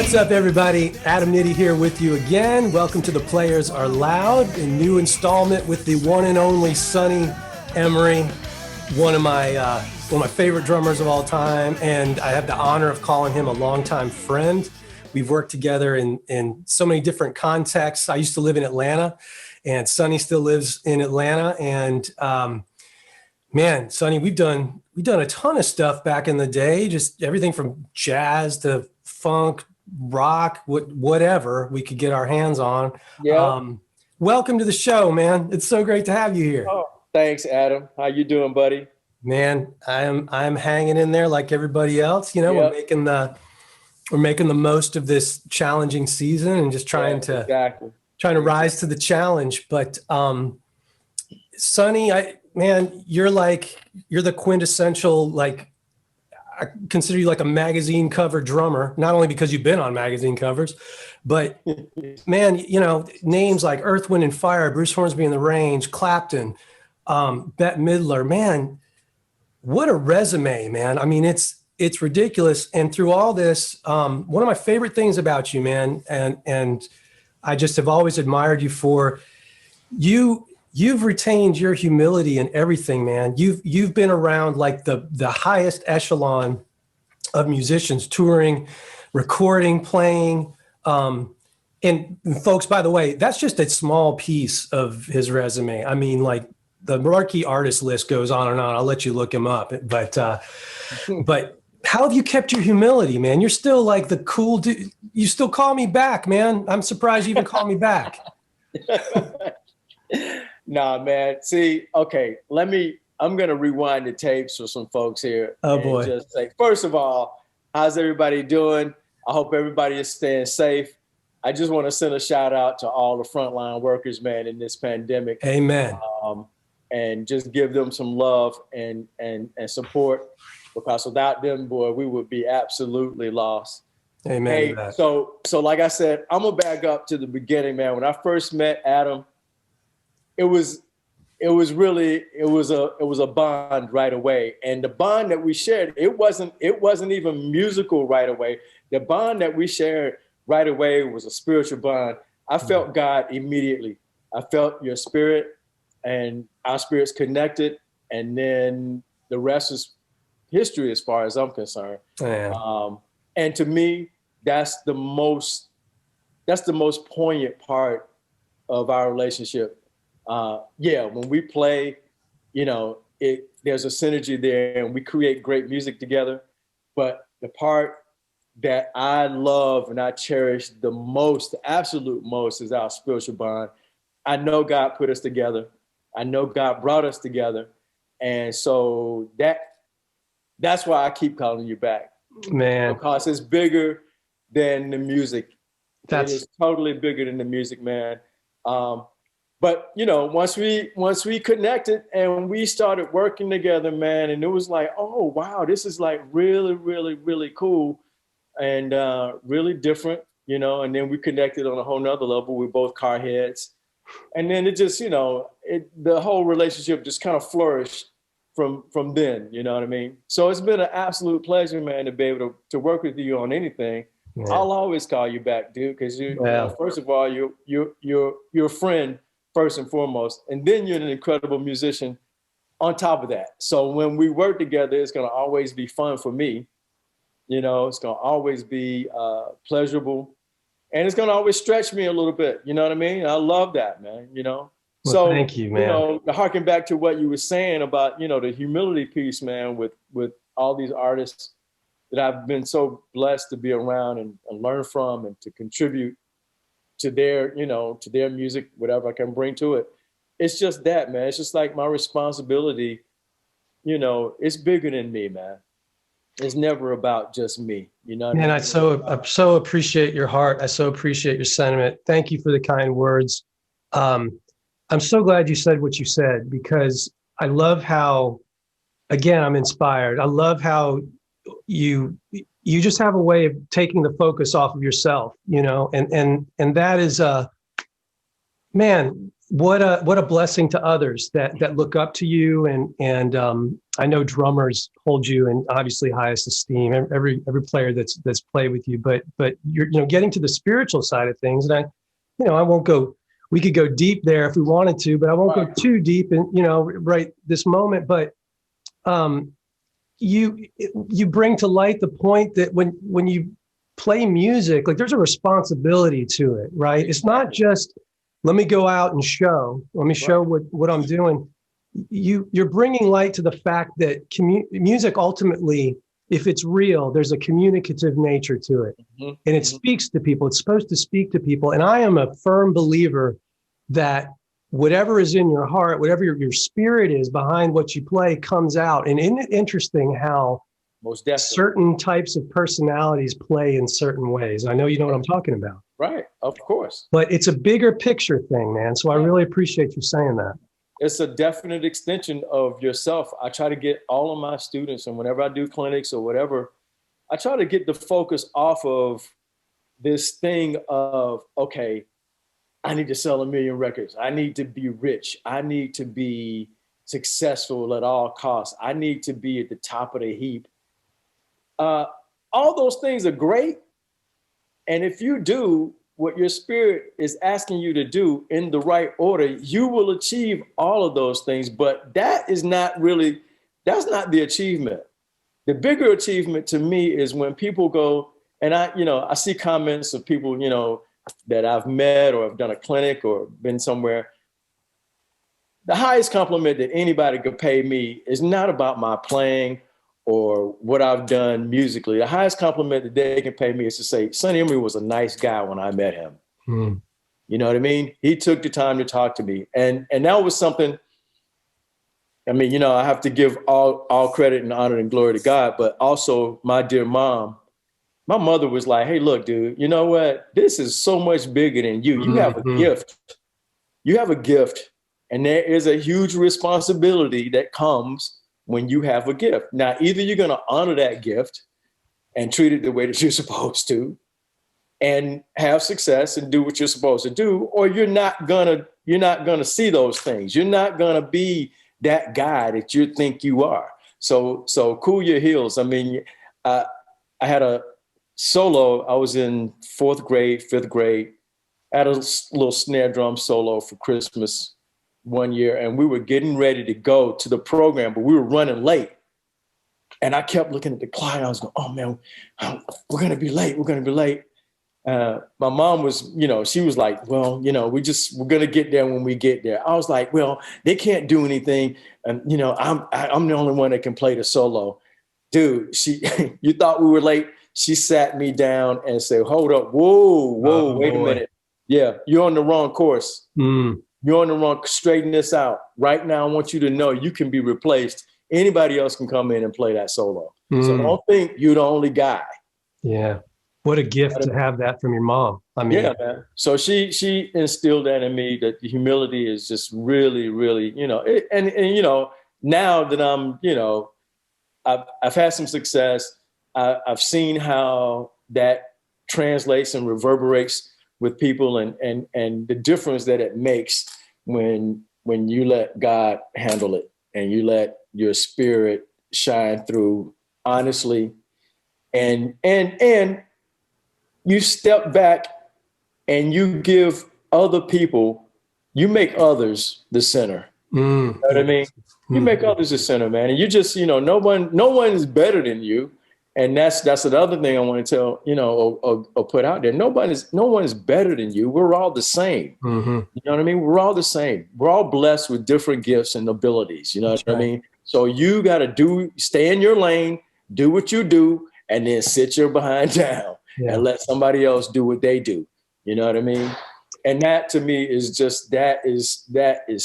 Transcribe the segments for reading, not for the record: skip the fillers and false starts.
What's up, everybody? Adam Nitti here with you again. Welcome to The Players Are Loud, a new installment with the one and only Sonny Emory, one of my favorite drummers of all time, and I have the honor of calling him a longtime friend. We've worked together in so many different contexts. I used to live in Atlanta, and Sonny still lives in Atlanta. And man, Sonny, we've done a ton of stuff back in the day, just everything from jazz to funk, rock, whatever we could get our hands on. Yeah. Welcome to the show, man. It's so great to have you here. Oh, thanks, Adam. How you doing, buddy? Man, I'm hanging in there like everybody else. You know, Yep. we're making the most of this challenging season and just trying to rise to the challenge. But Sonny, you're the quintessential, I consider you like a magazine cover drummer, not only because you've been on magazine covers, but man, you know, names like Earth, Wind and Fire, Bruce Hornsby and the Range, Clapton, Bette Midler, man, what a resume, man. I mean, it's ridiculous. And through all this, one of my favorite things about you, man, and I just have always admired you for, you've retained your humility in everything, man. You've been around like the highest echelon of musicians, touring, recording, playing. And folks, by the way, that's just a small piece of his resume. I mean, like the marquee artist list goes on and on. I'll let you look him up. But how have you kept your humility, man? You're still like the cool dude. You still call me back, man. I'm surprised you even call me back. Nah, man. See, okay, I'm going to rewind the tapes for some folks here. Oh, boy. Just say, first of all, how's everybody doing? I hope everybody is staying safe. I just want to send a shout out to all the frontline workers, man, in this pandemic. Amen. And just give them some love and support, because without them, boy, we would be absolutely lost. Amen. Hey, so like I said, I'm going to back up to the beginning, man. When I first met Adam, it was a bond right away. And the bond that we shared, it wasn't even musical right away. The bond that we shared right away was a spiritual bond. I felt God immediately. I felt your spirit, and our spirits connected. And then the rest is history as far as I'm concerned. Yeah. And to me, that's the most poignant part of our relationship. When we play, you know, there's a synergy there and we create great music together. But the part that I love and I cherish the most, the absolute most, is our spiritual bond. I know God put us together. I know God brought us together. And so that's why I keep calling you back. Man. Because it's bigger than the music. It is totally bigger than the music, man. But you know, once we connected and we started working together, man, and it was like, oh wow, this is like really, really, really cool and really different, you know. And then we connected on a whole nother level. We're both car heads, and then it just, you know, the whole relationship just kind of flourished from then. You know what I mean? So it's been an absolute pleasure, man, to be able to work with you on anything. Yeah. I'll always call you back, dude, because you know, first of all, you're a friend. First and foremost, and then you're an incredible musician on top of that. So when we work together, it's going to always be fun for me. You know, it's going to always be pleasurable, and it's going to always stretch me a little bit. You know what I mean? I love that, man. You know, well, so thank you, man. You know, to harken back to what you were saying about, you know, the humility piece, man, with all these artists that I've been so blessed to be around and learn from and to contribute to their, you know, to their music, whatever I can bring to it. It's just that, man. It's just like my responsibility, you know, it's bigger than me, man. It's never about just me, you know what I mean? I so appreciate your heart. I so appreciate your sentiment. Thank you for the kind words. I'm so glad you said what you said, because I love how, again, I'm inspired. I love how you just have a way of taking the focus off of yourself, you know, and that is, man, what a blessing to others that look up to you, and I know drummers hold you in obviously highest esteem. Every player that's played with you, but you're getting to the spiritual side of things, and I won't go. We could go deep there if we wanted to, but I won't go too deep in right this moment. But you bring to light the point that when you play music, like there's a responsibility to it, right? It's not just let me go out and let me show what I'm doing. You're bringing light to the fact that music ultimately, if it's real, there's a communicative nature to it, and it speaks to people. It's supposed to speak to people, and I am a firm believer that whatever is in your heart, whatever your spirit is behind what you play comes out. And isn't it interesting how most definitely certain types of personalities play in certain ways? I know you know what I'm talking about. Right, of course. But it's a bigger picture thing, man. So I really appreciate you saying that. It's a definite extension of yourself. I try to get all of my students, and whenever I do clinics or whatever, I try to get the focus off of this thing of, okay, I need to sell 1 million records. I need to be rich. I need to be successful at all costs. I need to be at the top of the heap. All those things are great. And if you do what your spirit is asking you to do in the right order, you will achieve all of those things. But that's not the achievement. The bigger achievement to me is when people go, and I see comments of people, that I've met or have done a clinic or been somewhere. The highest compliment that anybody could pay me is not about my playing or what I've done musically. The highest compliment that they can pay me is to say, Sonny Emory was a nice guy when I met him. You know what I mean? He took the time to talk to me. And that was something, I have to give all credit and honor and glory to God, but also my dear mom. My mother was like, hey, look, dude, you know what? This is so much bigger than you. You have a gift. You have a gift. And there is a huge responsibility that comes when you have a gift. Now, either you're going to honor that gift and treat it the way that you're supposed to and have success and do what you're supposed to do, or you're not gonna see those things. You're not gonna be that guy that you think you are. So cool your heels. I had a solo. I was in 4th grade, 5th grade. I had a little snare drum solo for Christmas one year, and we were getting ready to go to the program, but we were running late. And I kept looking at the clock. I was going, oh man, we're going to be late. We're going to be late. My mom was, she was like, well, we're going to get there when we get there. I was like, well, they can't do anything. And, I'm the only one that can play the solo. Dude, you thought we were late. She sat me down and said, hold up. Whoa, wait a minute. Yeah, you're on the wrong course. You're on the wrong, straighten this out. Right now, I want you to know you can be replaced. Anybody else can come in and play that solo. So don't think you're the only guy. Yeah. What a gift to have that from your mom. Yeah, man. So she instilled that in me, that the humility is just really, really, now that I'm, I've had some success. I've seen how that translates and reverberates with people, and the difference that it makes when you let God handle it and you let your spirit shine through honestly, and you step back and you give other people, you make others the center. You know what I mean? You make others the center, man. And you just, no one is better than you. And that's another thing I want to tell, or put out there. No one is better than you. We're all the same. You know what I mean? We're all the same. We're all blessed with different gifts and abilities. You know what I mean? So you got to stay in your lane, do what you do, and then sit your behind down and let somebody else do what they do. You know what I mean? And that to me is just, that is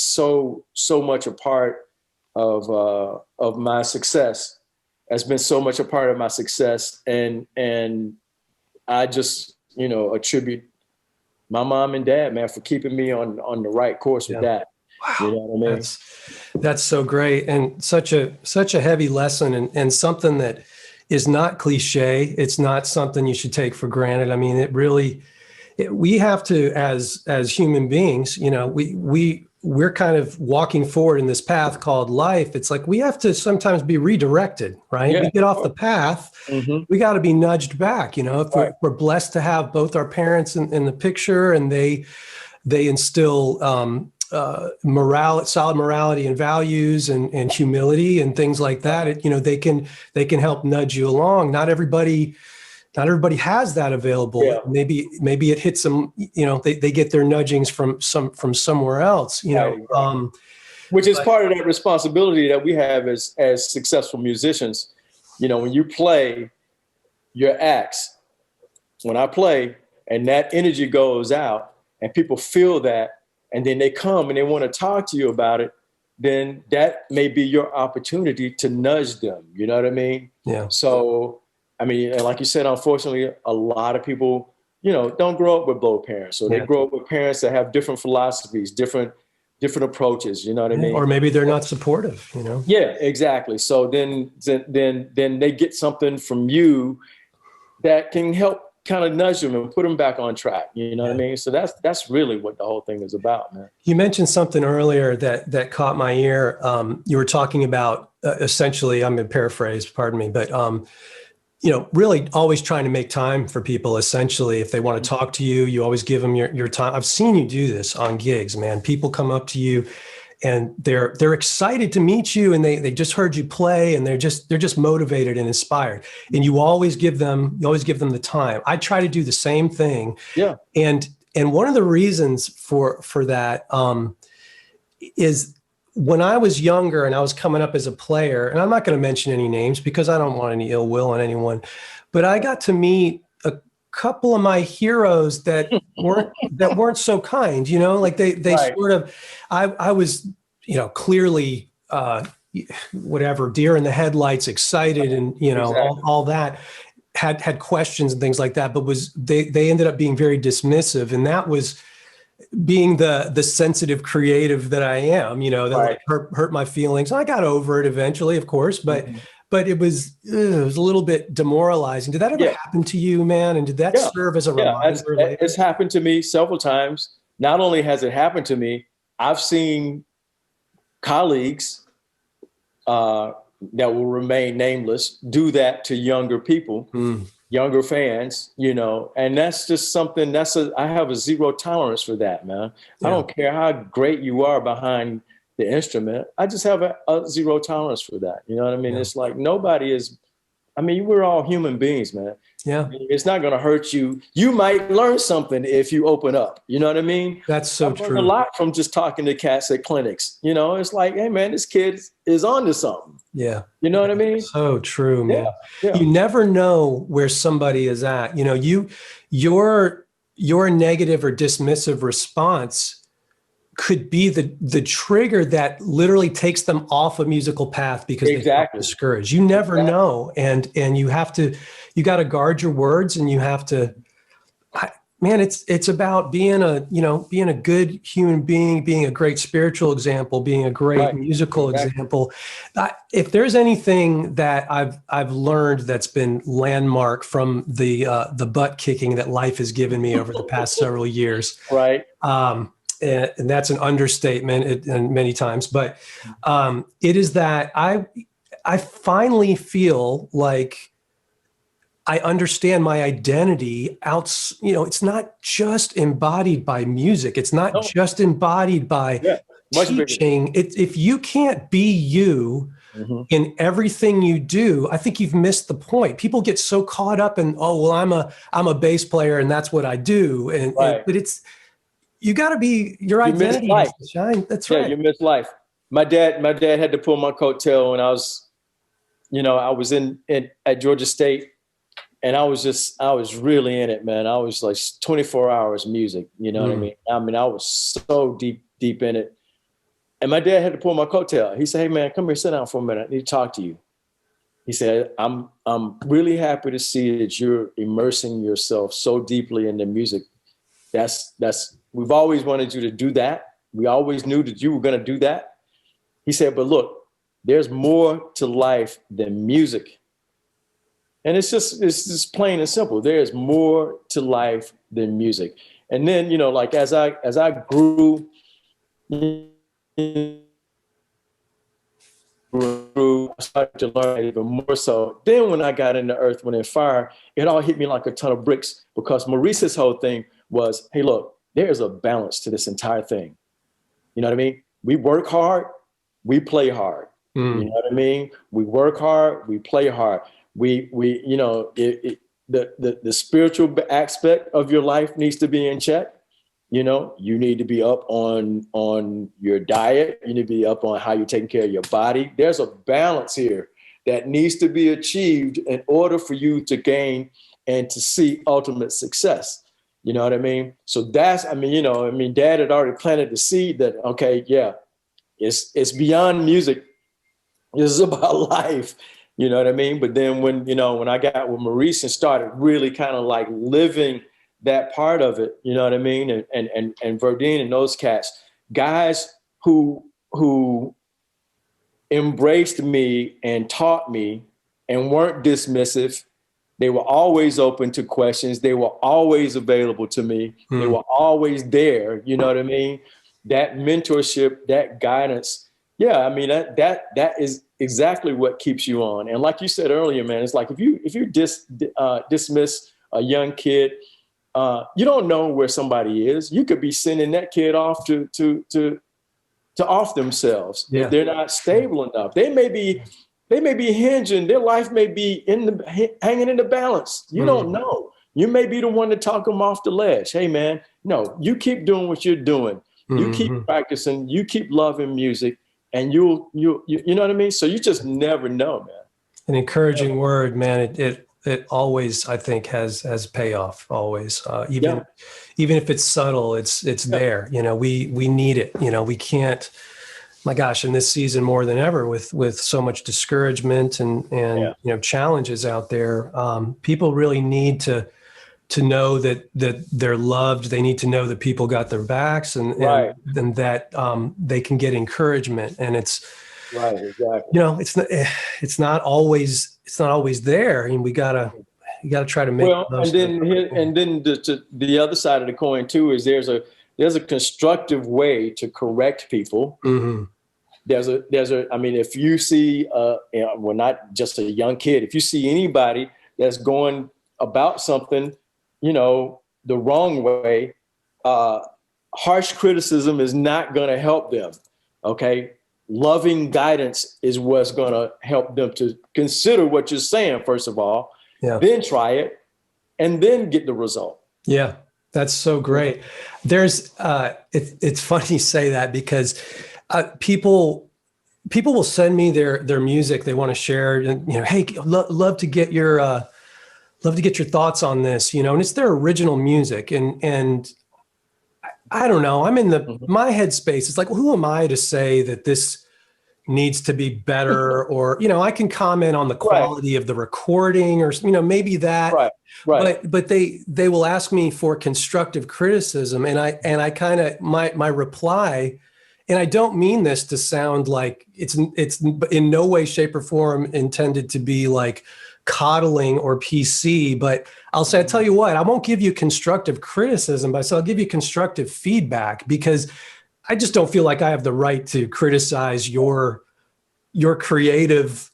so much a part of my success. Has been so much a part of my success. And I just, attribute my mom and dad, man, for keeping me on the right course with that. Wow. You know what I mean? That's so great. And such a heavy lesson, and something that is not cliche. It's not something you should take for granted. I mean, it really, we have to, as human beings, you know, we're kind of walking forward in this path called life. It's like we have to sometimes be redirected, right? Yeah. We get off the path, we got to be nudged back. You know, if we're blessed to have both our parents in the picture, and they instill solid morality and values and humility and things like that. You know, they can help nudge you along. Not everybody has that available. Yeah. Maybe it hits them, you know, they get their nudgings from somewhere else, you know. Right. Which is part of that responsibility that we have as successful musicians. You know, when you play your acts, when I play and that energy goes out and people feel that, and then they come and they want to talk to you about it, then that may be your opportunity to nudge them. You know what I mean? Yeah. So, I mean, and like you said, unfortunately, a lot of people, you know, don't grow up with both parents, or they grow up with parents that have different philosophies, different approaches. You know what I mean? Or maybe they're not supportive. You know? Yeah, exactly. So then they get something from you that can help kind of nudge them and put them back on track. You know what I mean? So that's really what the whole thing is about, man. You mentioned something earlier that caught my ear. You were talking about essentially, I'm going to paraphrase, pardon me, but you know, really always trying to make time for people. Essentially, if they want to talk to you, you always give them your time. I've seen you do this on gigs, man. People come up to you and they're excited to meet you, and they just heard you play, and they're just motivated and inspired. And you always give them the time. I try to do the same thing. Yeah. And one of the reasons for that is when I was younger and I was coming up as a player, and I'm not going to mention any names because I don't want any ill will on anyone, but I got to meet a couple of my heroes that weren't so kind, you know, like they sort of, I was, you know, clearly whatever, deer in the headlights, excited, and, you know, all that, had questions and things like that, but they ended up being very dismissive. And that was being the sensitive creative that I am, you know, that like hurt my feelings. I got over it eventually, of course, but it was a little bit demoralizing. Did that ever happen to you, man? And did that serve as a reminder? It's happened to me several times. Not only has it happened to me, I've seen colleagues that will remain nameless do that to younger people. Younger fans, you know, and that's just something I have a zero tolerance for that, man. I don't care how great you are behind the instrument. I just have a zero tolerance for that. You know what I mean? It's like we're all human beings, man. Yeah. It's not going to hurt you. You might learn something if you open up. You know what I mean? That's so true. A lot from just talking to cats at clinics. You know, it's like, hey, man, this kid is on to something. Yeah. You know what I mean? So true, man. Yeah. You never know where somebody is at. You know, your negative or dismissive response could be the trigger that literally takes them off a musical path because they felt discouraged. You never know. And you got to guard your words, and you have to, man, it's about being a good human being, being a great spiritual example, being a great musical example. If there's anything that I've learned that's been landmark from the butt kicking that life has given me over the past several years, and that's an understatement and many times, but it is that I finally feel like I understand my identity it's not just embodied by music. It's not just embodied by teaching. If you can't be you in everything you do, I think you've missed the point. People get so caught up in, I'm a bass player and that's what I do. But you got to be your identity has to shine. That's right. Yeah, you miss life. My dad had to pull my coattail when I was at Georgia State. And I was really in it, man. I was like 24 hours music, you know what I mean? I mean, I was so deep in it. And my dad had to pull my coattail. He said, hey man, come here, sit down for a minute. I need to talk to you. He said, I'm really happy to see that you're immersing yourself so deeply in the music. We've always wanted you to do that. We always knew that you were going to do that. He said, but look, there's more to life than music. And it's just plain and simple. There's more to life than music. And then, you know, like as I grew, I started to learn even more so. Then when I got into Earth, Wind, and Fire, it all hit me like a ton of bricks because Maurice's whole thing was, hey, look, there's a balance to this entire thing. You know what I mean? We work hard, we play hard. You know what I mean? We work hard, we play hard. We you know, the spiritual aspect of your life needs to be in check. You know, you need to be up on your diet. You need to be up on how you're taking care of your body. There's a balance here that needs to be achieved in order for you to gain and to see ultimate success. You know what I mean? So that's, I mean, you know, I mean, Dad had already planted the seed that, okay, yeah, it's beyond music. This is about life. You know what I mean? But then when, you know, when I got with Maurice and started really kind of like living that part of it, you know what I mean? And Verdine and those cats, guys who embraced me and taught me and weren't dismissive. They were always open to questions. They were always available to me. They were always there. You know what I mean? That mentorship, that guidance. Yeah, I mean that is exactly what keeps you on. And like you said earlier, man, it's like if you dismiss a young kid, you don't know where somebody is. You could be sending that kid off to off themselves if they're not stable enough. They may be hinging. Their life may be hanging in the balance. You don't know. You may be the one to talk them off the ledge. Hey, man, no, you keep doing what you're doing. You keep practicing. You keep loving music, and you know what I mean. So you just never know, man. An encouraging word, man. It always, I think, has payoff. Always, even if it's subtle, it's there. You know, we need it. You know, we can't. My gosh, in this season more than ever, with so much discouragement and you know, challenges out there, people really need to know that they're loved. They need to know that people got their backs and that they can get encouragement. And it's right, exactly. You know, it's not always there. I mean, you gotta try to make and then the other side of the coin too is there's a constructive way to correct people. There's a I mean, if you see you know, well, not just a young kid, if you see anybody that's going about something, you know, the wrong way, harsh criticism is not going to help them. Okay. Loving guidance is what's going to help them to consider what you're saying, first of all, then try it, and then get the result. Yeah, that's so great. There's, it's funny you say that because people will send me their music they want to share, and you know, hey, love to get your thoughts on this, you know, and it's their original music, and I don't know. I'm in my headspace. It's like, well, who am I to say that this needs to be better? Or, you know, I can comment on the quality of the recording, or, you know, maybe that. But they will ask me for constructive criticism, and I kind of my reply, and I don't mean this to sound like it's in no way, shape, or form intended to be like coddling or PC, but I'll say, I tell you what, I won't give you constructive criticism, but I'll give you constructive feedback, because I just don't feel like I have the right to criticize your creative,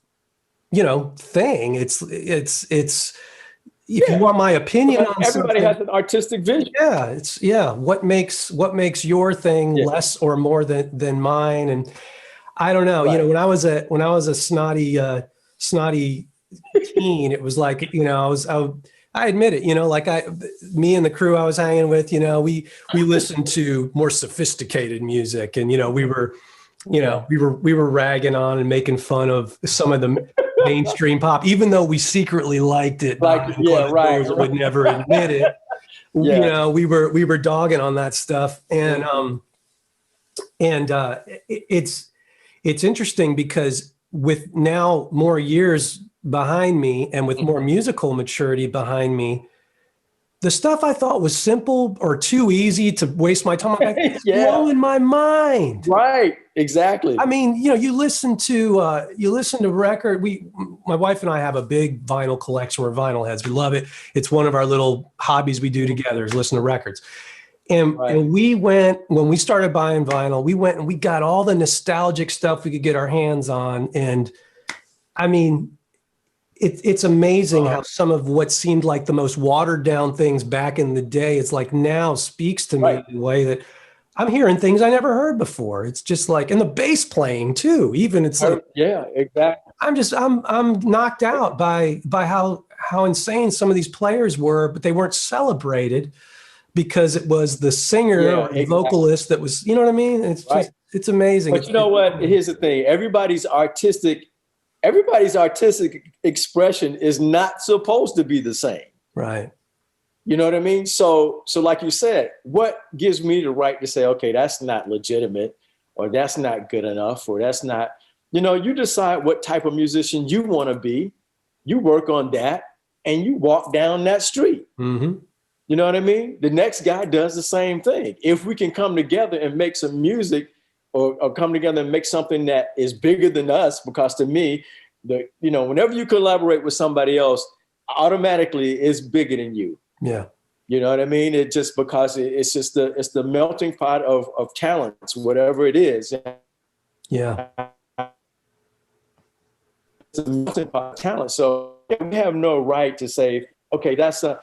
you know, thing. It's if you want my opinion on everybody something, has an artistic vision. What makes your thing less or more than mine? And I don't know, you know, when I was a snotty teen, it was like, you know, I admit it, you know, like me and the crew I was hanging with, you know, we listened to more sophisticated music, and, you know, we were ragging on and making fun of some of the mainstream pop, even though we secretly liked it. Would never admit it. You know, we were dogging on that stuff. And, it's interesting because with now more years behind me and with more musical maturity behind me, the stuff I thought was simple or too easy to waste my time, I'm like, it's Yeah, blowing my mind. right. Exactly. I mean, you listen to record. My wife and I have a big vinyl collection. We're vinyl heads. We love it. It's one of our little hobbies we do together is listen to records. Right. And we went, when we started buying vinyl, we went and we got all the nostalgic stuff we could get our hands on. And I mean, it's amazing how some of what seemed like the most watered down things back in the day, it's like now speaks to me Right. in a way that I'm hearing things I never heard before. It's just like, and the bass playing too, even it's like, Yeah, exactly. I'm knocked out by how insane some of these players were, but they weren't celebrated because it was the singer Yeah, or the exactly. vocalist that was, you know what I mean? It's Right. just, it's amazing. But you know what? Here's the thing. Everybody's artistic expression is not supposed to be the same. Right. You know what I mean? So like you said, what gives me the right to say, okay, that's not legitimate, or that's not good enough, or that's not, you decide what type of musician you want to be, you work on that, and you walk down that street. Mm-hmm. You know what I mean? The next guy does the same thing. If we can come together and make some music, or come together and make something that is bigger than us, because to me, whenever you collaborate with somebody else, automatically it's bigger than you. Yeah. You know what I mean? It just because it's just it's the melting pot of talents, whatever it is. Yeah. It's a melting pot of talent. So we have no right to say, okay,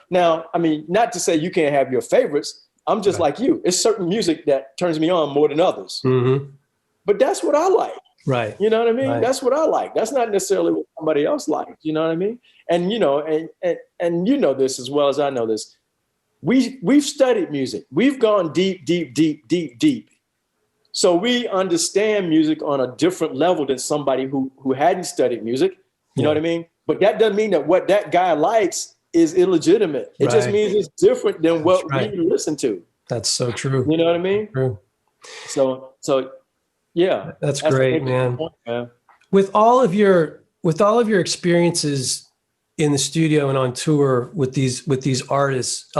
now, I mean, not to say you can't have your favorites. I'm just like you. It's certain music that turns me on more than others. Mm-hmm. But that's what I like. Right. You know what I mean? Right. That's what I like. That's not necessarily what somebody else likes. You know what I mean? And and you know this as well as I know this. We've studied music. We've gone deep, deep, deep, deep, deep. So we understand music on a different level than somebody who hadn't studied music. You know what I mean? But that doesn't mean that what that guy likes is illegitimate. It just means it's different than what we listen to. That's so true. You know what I mean? True. So yeah. That's great, man. Point, man. With all of your experiences in the studio and on tour with these artists,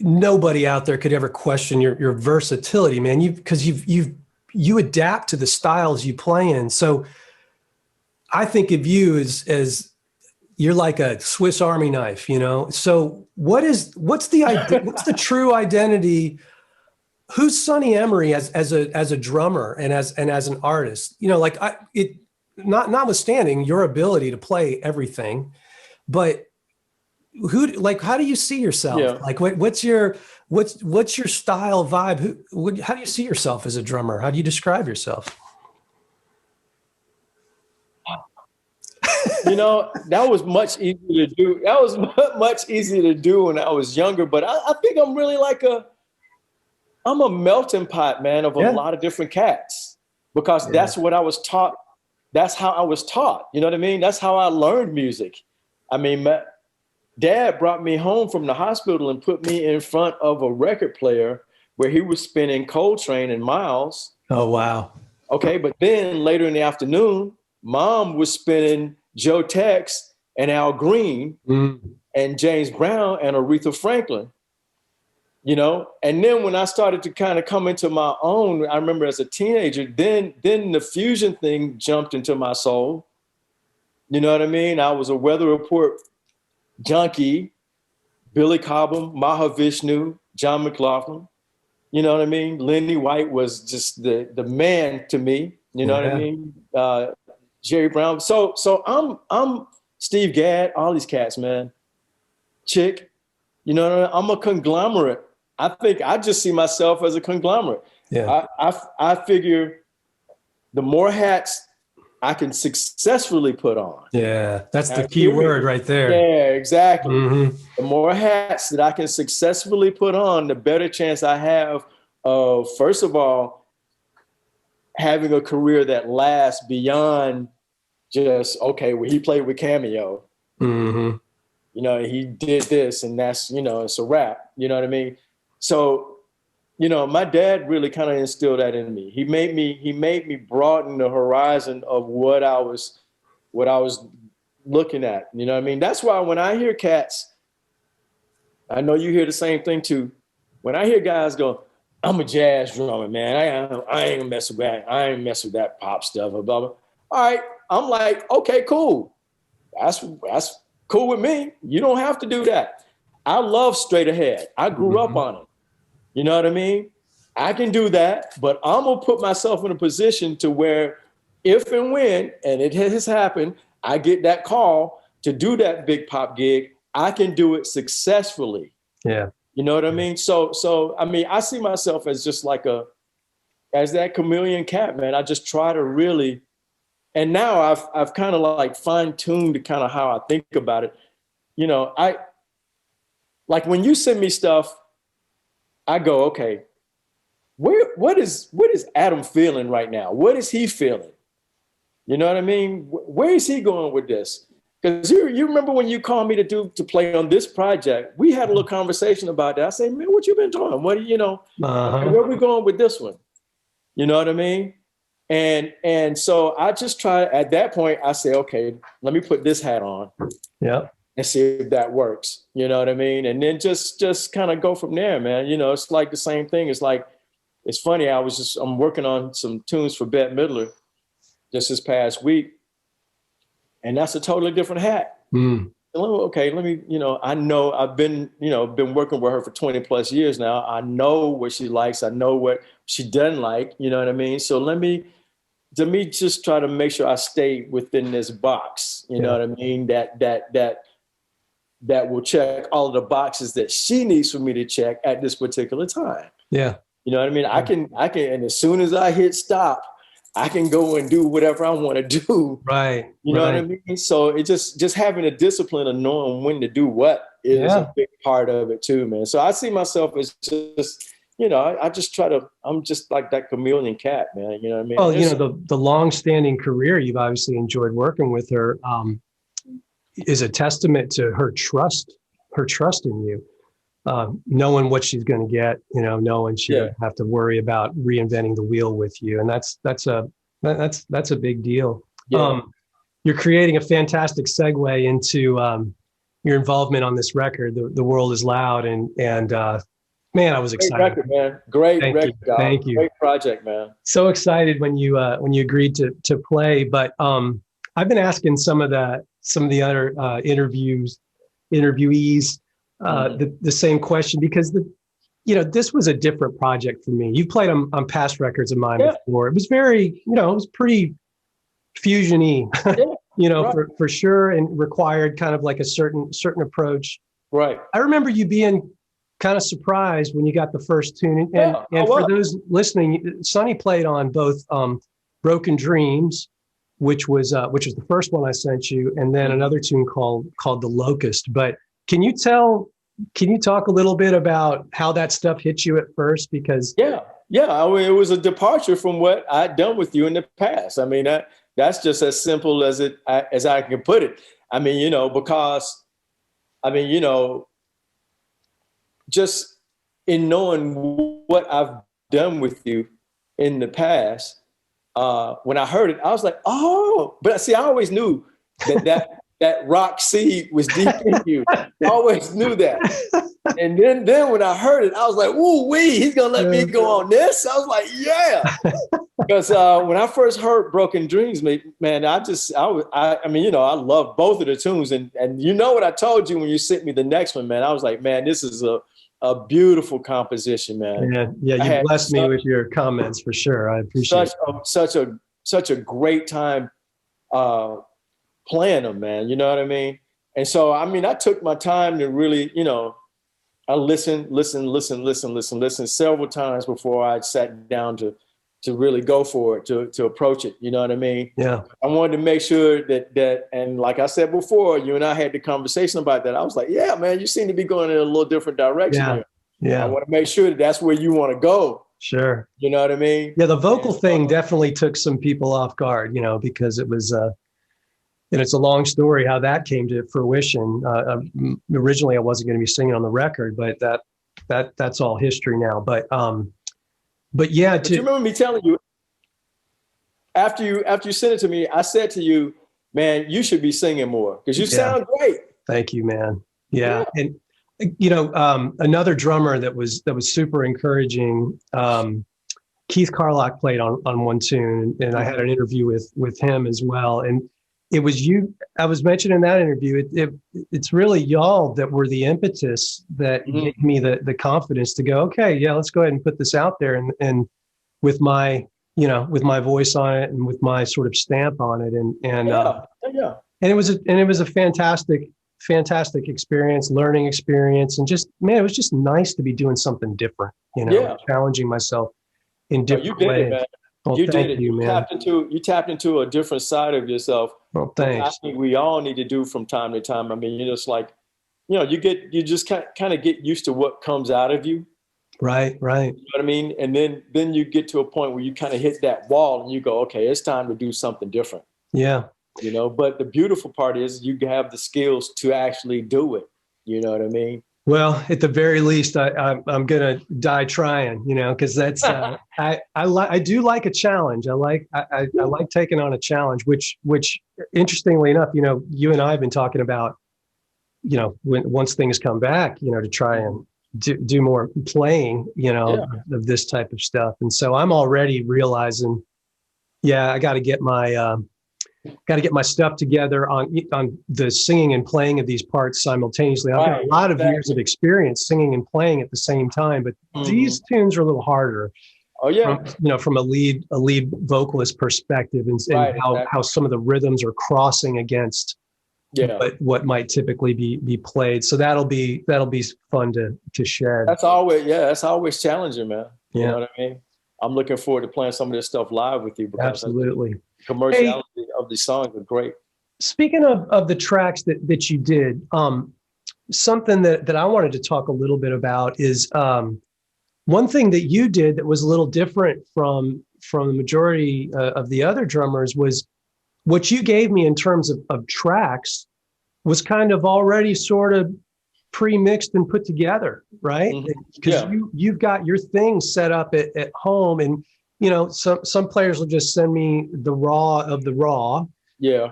nobody out there could ever question your versatility, man. You adapt to the styles you play in. So I think of you as you're like a Swiss Army knife, you know? So what's the true identity? Who's Sonny Emory as a drummer and as an artist? You know, like notwithstanding your ability to play everything, but how do you see yourself? Yeah. Like what's your style vibe? How do you see yourself as a drummer? How do you describe yourself? That was much easier to do. That was much easier to do when I was younger. But I think I'm really I'm a melting pot, man, of a lot of different cats, because that's what I was taught. That's how I was taught. You know what I mean? That's how I learned music. I mean, my dad brought me home from the hospital and put me in front of a record player where he was spinning Coltrane and Miles. Oh, wow. Okay. But then later in the afternoon, mom was spinning Joe Tex and Al Green and James Brown and Aretha Franklin. And then when I started to kind of come into my own, I remember as a teenager, then the fusion thing jumped into my soul. You know what I mean? I was a Weather Report junkie, Billy Cobham, Mahavishnu, John McLaughlin. You know what I mean? Lenny White was just the man to me. You know what I mean? Jerry Brown. So I'm Steve Gadd, all these cats, man. Chick, I'm a conglomerate. I think I just see myself as a conglomerate. Yeah. I figure the more hats I can successfully put on. Yeah, that's the key word right there. Yeah, exactly. Mm-hmm. The more hats that I can successfully put on, the better chance I have of, first of all, having a career that lasts beyond just, okay, well, he played with Cameo. Mm-hmm. He did this and that's, it's a wrap. You know what I mean? So, my dad really kind of instilled that in me. He made me broaden the horizon of what I was looking at. You know what I mean? That's why when I hear cats I know you hear the same thing too. When I hear guys go, I'm a jazz drummer, man. I ain't gonna mess with that. I ain't mess with that pop stuff, blah, blah, blah. All right. I'm like, okay, cool. That's cool with me. You don't have to do that. I love straight ahead. I grew up on it. You know what I mean? I can do that, but I'm gonna put myself in a position to where if and when, and it has happened, I get that call to do that big pop gig, I can do it successfully. Yeah. You know what I mean? So I mean, I see myself as just like as that chameleon cat, man. I just try to really, and now I've kind of like fine-tuned kind of how I think about it. You know, I like when you send me stuff, I go, okay, what is Adam feeling right now? What is he feeling? You know what I mean? Where is he going with this? Because you remember when you called me to play on this project, we had a little conversation about that. I said, man, what you been doing? What do you know? Where are we going with this one? You know what I mean? And so I just try at that point, I say, okay, let me put this hat on. Yeah. And see if that works. You know what I mean? And then just kind of go from there, man. You know, it's like the same thing. It's like, it's funny. I'm working on some tunes for Bette Midler just this past week. And that's a totally different hat. Okay, let me, I know I've been working with her for 20 plus years now. I know what she likes. I know what she doesn't like. You know what I mean? So let me just try to make sure I stay within this box. You know what I mean? That will check all of the boxes that she needs for me to check at this particular time. Yeah. You know what I mean? I can, and as soon as I hit stop, I can go and do whatever I want to do. Right. You know what I mean? So it just having a discipline of knowing when to do what is a big part of it too, man. So I see myself as just, I just I'm just like that chameleon cat, man. You know what I mean? Well, the long-standing career, you've obviously enjoyed working with her, is a testament to her trust in you, knowing what she's going to get, knowing she doesn't have to worry about reinventing the wheel with you. And that's a big deal. Yeah. You're creating a fantastic segue into your involvement on this record, The World Is Loud. And man, I was excited. Great record, man. Great record. Thank you. Great project, man. So excited when you agreed to play. But I've been asking some of the other interviewees the same question, because this was a different project for me. You played on past records of mine before. It was very, it was pretty fusion-y, right. for sure, and required kind of like a certain approach. Right. I remember you being kind of surprised when you got the first tune. And for those listening, Sonny played on both Broken Dreams, which was the first one I sent you, and then another tune called The Locust. But can you talk a little bit about how that stuff hit you at first? Because I mean, it was a departure from what I'd done with you in the past. I mean, that's just as simple as I can put it. I mean, because just in knowing what I've done with you in the past, when I heard it, I was like, oh, but see, I always knew that rock seed was deep in you. I always knew that. And then when I heard it, I was like, ooh wee, he's gonna let me go on this. I was like, yeah. Because when I first heard Broken Dreams, man, I love both of the tunes. And what I told you when you sent me the next one, man, I was like, man, this is a beautiful composition, man. Yeah, you blessed me with your comments for sure. I appreciate it. Such a great time playing them, man. You know what I mean? And so, I mean, I took my time to really, I listened several times before I sat down to really go for it, to approach it. You know what I mean? Yeah. I wanted to make sure that, and like I said before, you and I had the conversation about that. I was like, yeah, man, you seem to be going in a little different direction. Yeah. Here. Yeah. I want to make sure that's where you want to go. Sure. You know what I mean? Yeah. The vocal thing definitely took some people off guard, because it was, and it's a long story how that came to fruition. Originally, I wasn't going to be singing on the record, but that's all history now. But yeah. But you remember me telling you after you sent it to me, I said to you, man, you should be singing more because you sound great. Thank you, man. Yeah. And Another drummer that was super encouraging. Keith Carlock played on one tune, and I had an interview with him as well. And it was you. I was mentioning in that interview. It's really y'all that were the impetus that gave me the confidence to go. Okay, yeah, let's go ahead and put this out there, and with my with my voice on it and with my sort of stamp on it, and it was a fantastic experience, learning experience, and just man, it was just nice to be doing something different, challenging myself in different you did ways. it, man. Well, You did thank it. you, man. You tapped into a different side of yourself. Well, Which I thanks. think we all need to do from time to time. I mean, you're just like, you just kind of get used to what comes out of you. Right. You know what I mean? And then you get to a point where you kind of hit that wall and you go, okay, it's time to do something different. Yeah. But the beautiful part is you have the skills to actually do it. You know what I mean? Well, at the very least, I'm gonna die trying, because that's I do like a challenge. I like taking on a challenge, which interestingly enough, you and I have been talking about, once things come back, to try and do more playing, of this type of stuff. And so I'm already realizing, yeah, I got to get my stuff together on the singing and playing of these parts simultaneously. I've got a lot of years of experience singing and playing at the same time, but these tunes are a little harder. Oh yeah, from a lead vocalist perspective, and how some of the rhythms are crossing against what might typically be played. So that'll be fun to shed. That's always challenging, man. You know what I mean? I'm looking forward to playing some of this stuff live with you because absolutely. Commerciality of these songs are great. Speaking of the tracks that you did, something that I wanted to talk a little bit about is one thing that you did that was a little different from the majority of the other drummers was what you gave me in terms of tracks was kind of already sort of pre-mixed and put together, right? Because you've got your thing set up at home, and some players will just send me the raw of the raw. Yeah.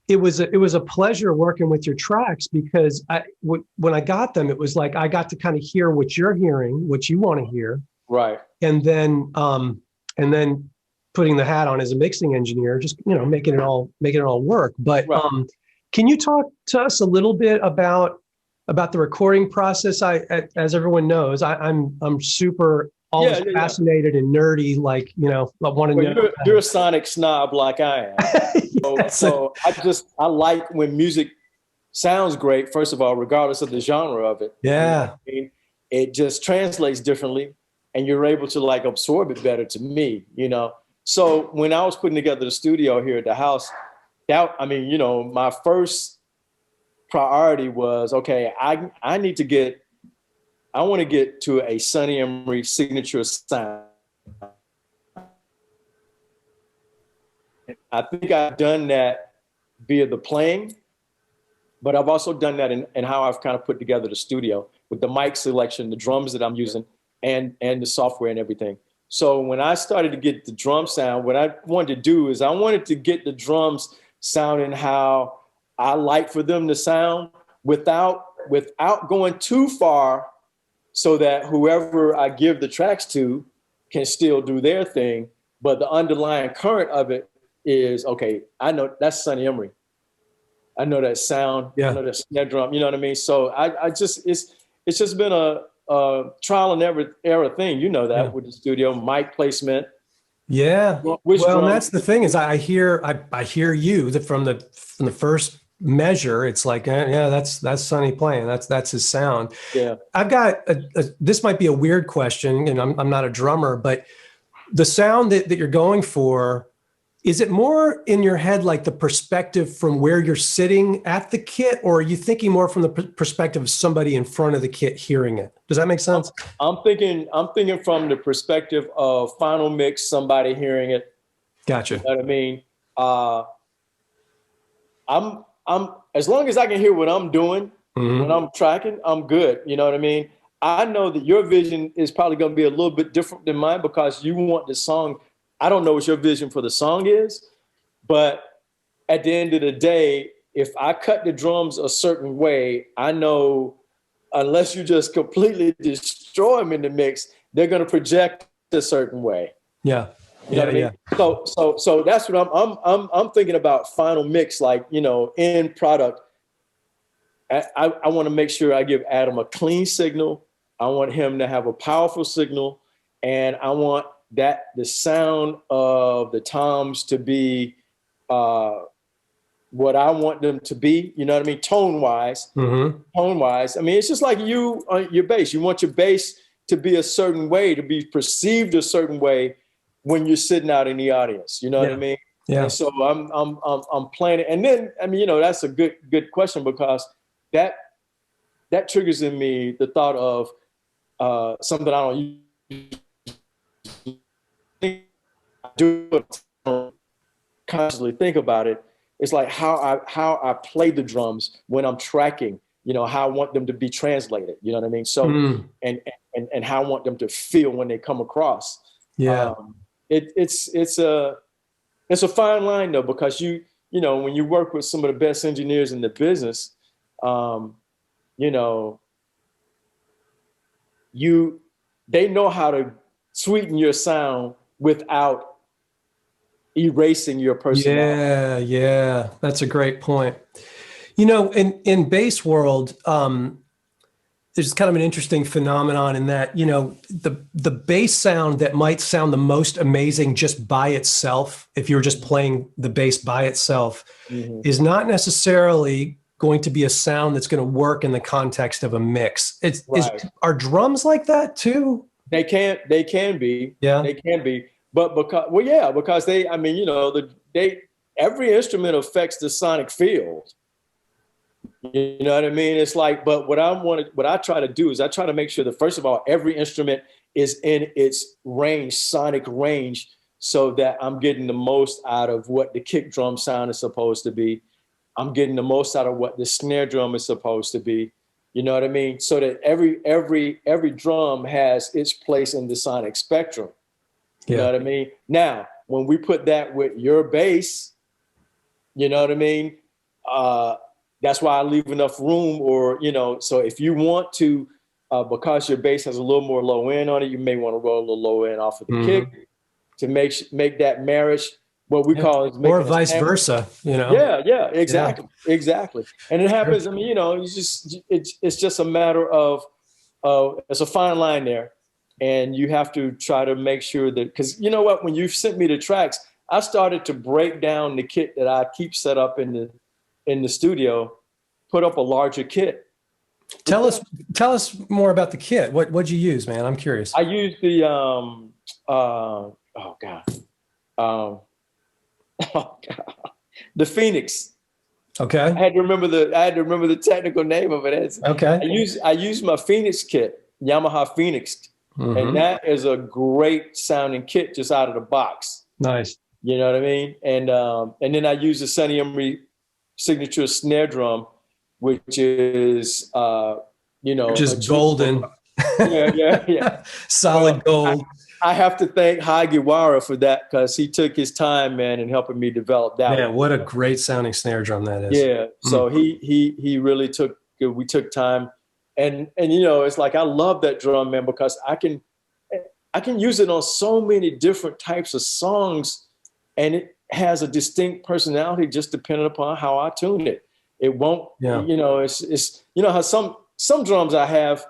It was a pleasure working with your tracks because when I got them, it was like I got to kind of hear what you're hearing, what you want to hear, right? And then putting the hat on as a mixing engineer, just making it all work. But can you talk to us a little bit about the recording process? As everyone knows, I'm super always fascinated and nerdy. Like, I want to know. You're a sonic snob like I am. So I like when music sounds great, first of all, regardless of the genre of it. Yeah. I mean? It just translates differently and you're able to like absorb it better to me, So when I was putting together the studio here at the house, my first priority was, okay, I want to get to a Sonny Emory signature sound. I think I've done that via the playing, but I've also done that in how I've kind of put together the studio with the mic selection, the drums that I'm using, and the software and everything. So when I started to get the drum sound, what I wanted to do is I wanted to get the drums sounding how I like for them to sound without going too far, so that whoever I give the tracks to can still do their thing. But the underlying current of it is, okay, I know that's Sonny Emory. I know that sound. Yeah. I know that snare drum. You know what I mean? So it's just been a trial and error thing. You know that with the studio, mic placement. Yeah. And that's the thing is I hear you from the first measure. It's like, that's Sonny playing. That's his sound. Yeah. I've got this might be a weird question, and I'm not a drummer, but the sound that you're going for, is it more in your head like the perspective from where you're sitting at the kit, or are you thinking more from the perspective of somebody in front of the kit hearing it? Does that make sense? I'm thinking from the perspective of final mix, somebody hearing it. Gotcha. You know what I mean? I'm as long as I can hear what I'm doing when I'm tracking, I'm good. You know what I mean? I know that your vision is probably going to be a little bit different than mine because you want the song. I don't know what your vision for the song is, but at the end of the day, if I cut the drums a certain way, I know unless you just completely destroy them in the mix, they're going to project a certain way. Yeah. You know what I mean? So that's what I'm thinking about final mix, like, you know, end product. I want to make sure I give Adam a clean signal. I want him to have a powerful signal, and I want that the sound of the toms to be what I want them to be. You know what I mean? Tone wise. Tone wise. I mean, it's just like you on your bass. You want your bass to be a certain way, to be perceived a certain way when you're sitting out in the audience. You know what I mean? Yeah. And so I'm playing it. And then, I mean, you know, that's a good question, because that triggers in me the thought of something I don't do consciously think about it. It's like how I play the drums when I'm tracking, you know, how I want them to be translated. You know what I mean? So and how I want them to feel when they come across. Yeah. It's a fine line though, because you know, when you work with some of the best engineers in the business, you know, they know how to sweeten your sound without erasing your personality. Yeah. That's a great point. You know, in bass world, there's kind of an interesting phenomenon in that, you know, the bass sound that might sound the most amazing just by itself, if you're just playing the bass by itself, is not necessarily going to be a sound that's going to work in the context of a mix. Are drums like that too? They can be. Yeah. They can be. But because they, I mean, you know, every instrument affects the sonic field. You know what I mean? It's like, but what I try to do is I try to make sure that, first of all, every instrument is in its range, sonic range, so that I'm getting the most out of what the kick drum sound is supposed to be. I'm getting the most out of what the snare drum is supposed to be. You know what I mean? So that every drum has its place in the sonic spectrum. You know what I mean? Now, when we put that with your bass, you know what I mean? That's why I leave enough room, or, you know, so if you want to, because your bass has a little more low end on it, you may want to roll a little low end off of the kick to make that marriage, what we call it, or vice versa, you know? Yeah, exactly. And it happens, I mean, you know, it's just a matter of, it's a fine line there. And you have to try to make sure that, because you know what, when you sent me the tracks, I started to break down the kit that I keep set up in the studio, put up a larger kit. Tell us more about the kit. What'd you use, man? I'm curious. I used the the Phoenix. Okay. I had to remember the technical name of it. Okay. I used my Phoenix kit, Yamaha Phoenix, and that is a great sounding kit just out of the box. Nice. You know what I mean? And then I use the Sonny Emory signature snare drum, which is you know, just golden. Yeah. Solid gold. I have to thank Hagiwara for that, because he took his time, man, in helping me develop that. Man, what a great sounding snare drum that is. Yeah. So he really we took time, and you know, it's like, I love that drum, man, because I can use it on so many different types of songs, and it has a distinct personality just depending upon how I tune it. It won't, you know, it's you know how some drums I have,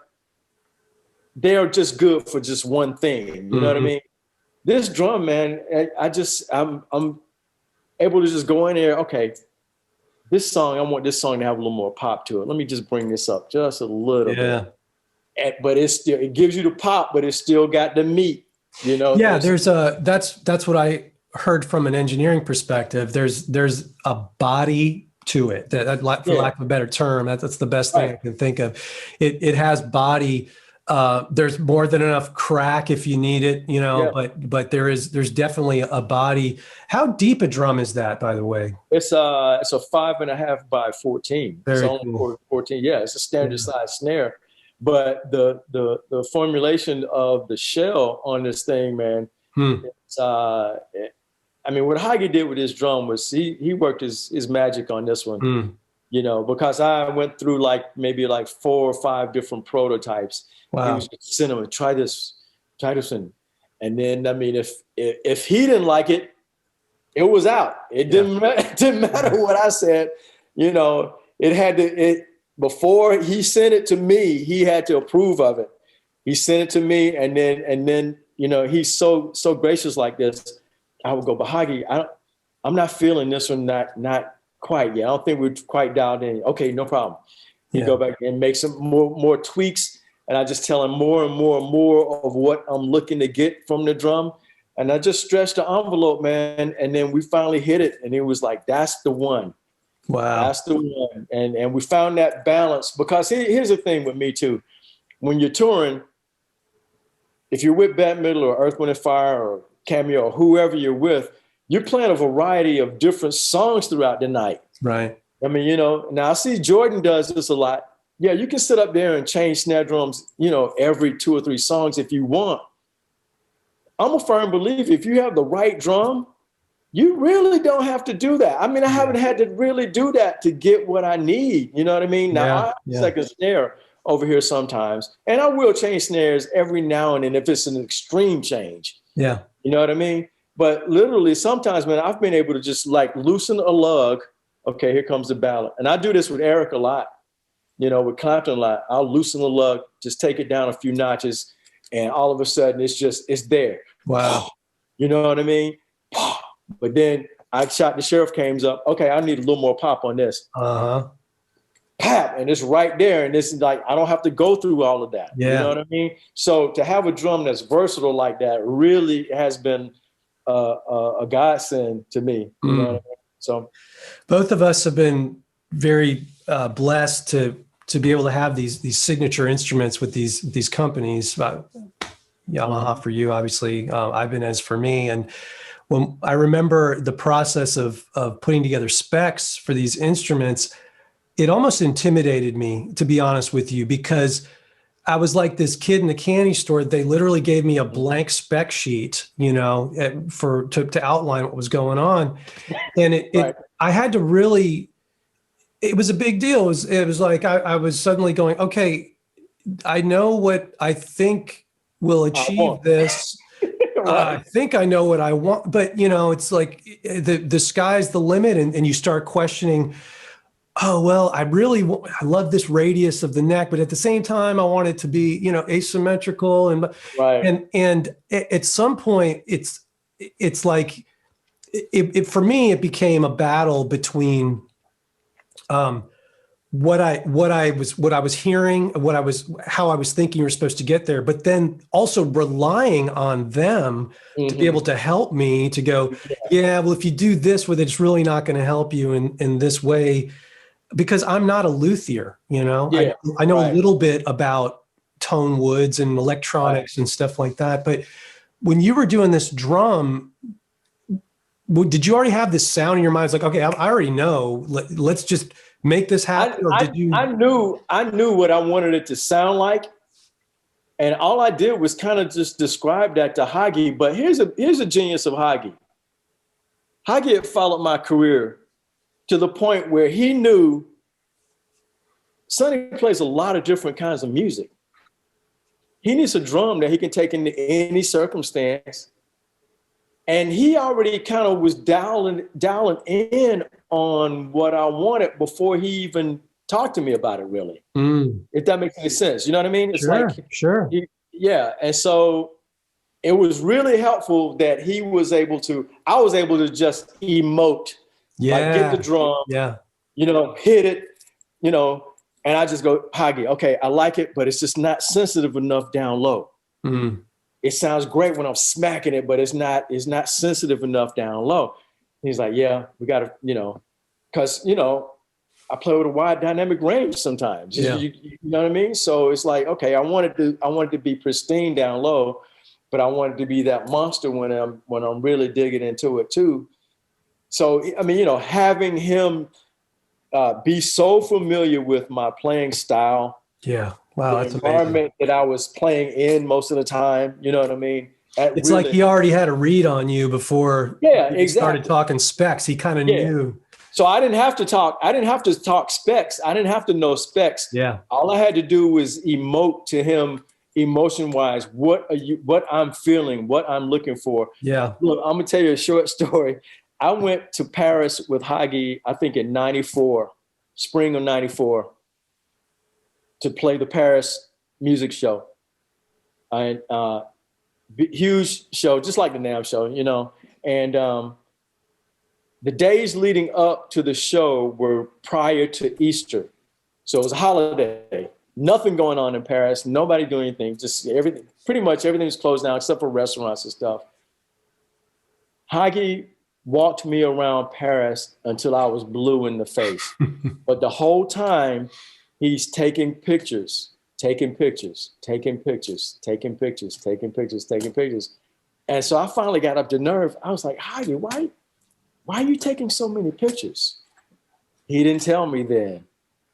they are just good for just one thing. You know what I mean? This drum, man, I'm able to just go in there. Okay, I want this song to have a little more pop to it. Let me just bring this up just a little bit. But it gives you the pop, but it's still got the meat. You know? Yeah, that's what I heard from an engineering perspective. There's a body to it, that for lack of a better term, that's the best thing I can think of. It has body. There's more than enough crack if you need it, you know, but there's definitely a body. How deep a drum is that, by the way? It's a 5.5 by 14. Very so cool. 14. Yeah, it's a standard size snare. But the formulation of the shell on this thing, man, it's I mean, what Hagi did with his drum was he worked his magic on this one. because I went through like maybe like 4 or 5 different prototypes. He Wow. was just sending them, try this, and then I mean, if he didn't like it, it was out. It didn't it didn't matter what I said. It had to it before he sent it to me. He had to approve of it. He sent it to me, and then he's so gracious like this. I would go, Bahagi, I'm not feeling this one, not quite yet. I don't think we're quite dialed in. Okay, no problem. You go back and make some more tweaks, and I just tell him more and more and more of what I'm looking to get from the drum. And I just stretched the envelope, man. And then we finally hit it. And it was like, that's the one. Wow. That's the one. And we found that balance, because here's the thing with me too. When you're touring, if you're with Bette Midler or Earth, Wind and Fire or Cameo or whoever you're with, you're playing a variety of different songs throughout the night. Right. I mean, now I see Jordan does this a lot. Yeah, you can sit up there and change snare drums, every 2 or 3 songs if you want. I'm a firm believer, if you have the right drum, you really don't have to do that. I mean, I haven't had to really do that to get what I need. You know what I mean? Now, I have a second snare over here sometimes, and I will change snares every now and then if it's an extreme change. Yeah. You know what I mean? But literally sometimes, man, I've been able to just like loosen a lug. Okay, here comes the ballad. And I do this with Eric a lot, with Clapton a lot. I'll loosen the lug, just take it down a few notches, and all of a sudden it's there. Wow. You know what I mean? But then I shot the Sheriff Cames up. Okay, I need a little more pop on this. Uh-huh. Pap, and it's right there. And it's like, I don't have to go through all of that. Yeah. You know what I mean? So to have a drum that's versatile like that really has been a godsend to me. You know what I mean? So both of us have been very blessed to be able to have these signature instruments with these companies. Yamaha for you, obviously, Ibanez for me. And when I remember the process of putting together specs for these instruments, it almost intimidated me, to be honest with you, because I was like this kid in the candy store. They literally gave me a blank spec sheet, to outline what was going on. And I had to really, it was a big deal. It was like, I was suddenly going, okay, I know what I think will achieve this. I think I know what I want, but it's like the sky's the limit, and you start questioning, oh, well, I love this radius of the neck, but at the same time, I want it to be, asymmetrical. And at some point it's like, for me, it became a battle between, what I was hearing, how I was thinking you were supposed to get there, but then also relying on them to be able to help me to go, well, if you do this with it, it's really not going to help you in this way, because I'm not a luthier, I know a little bit about tone woods and electronics and stuff like that. But when you were doing this drum, did you already have this sound in your mind? It's like, okay, I already know, let's just make this happen? Or did you? I knew what I wanted it to sound like, and all I did was kind of just describe that to Hagi. But here's a genius of Hagi. Hagi had followed my career to the point where he knew Sonny plays a lot of different kinds of music. He needs a drum that he can take into any circumstance. And he already kind of was dialing in on what I wanted before he even talked to me about it, really. If that makes any sense. You know what I mean? It's sure. And so it was really helpful that I was able to just emote, like get the drum, hit it, and I just go, Hagi, okay, I like it, but it's just not sensitive enough down low. It sounds great when I'm smacking it, but it's not sensitive enough down low. He's like, yeah, we got to, because, I play with a wide dynamic range sometimes. Yeah. You know what I mean? So it's like, okay, I wanted to be pristine down low, but I wanted to be that monster when I'm really digging into it too. So, I mean, having him be so familiar with my playing style. Yeah. Wow, the that's environment amazing. that I was playing in most of the time, you know what I mean? It's like he already had a read on you before you started talking specs. He kind of knew. So I didn't have to talk. I didn't have to talk specs. I didn't have to know specs. Yeah. All I had to do was emote to him emotion wise. What I'm feeling, what I'm looking for. Yeah. Look, I'm gonna tell you a short story. I went to Paris with Hagi, I think in '94, spring of '94, to play the Paris music show. And huge show, just like the NAMM show, you know. And the days leading up to the show were prior to Easter. So it was a holiday. Nothing going on in Paris. Nobody doing anything. Just everything, pretty much everything was closed down except for restaurants and stuff. Hagi walked me around Paris until I was blue in the face. But the whole time, he's taking pictures, taking pictures, taking pictures, taking pictures, taking pictures, taking pictures. And so I finally got up the nerve. I was like, Hagi, why are you taking so many pictures? He didn't tell me then.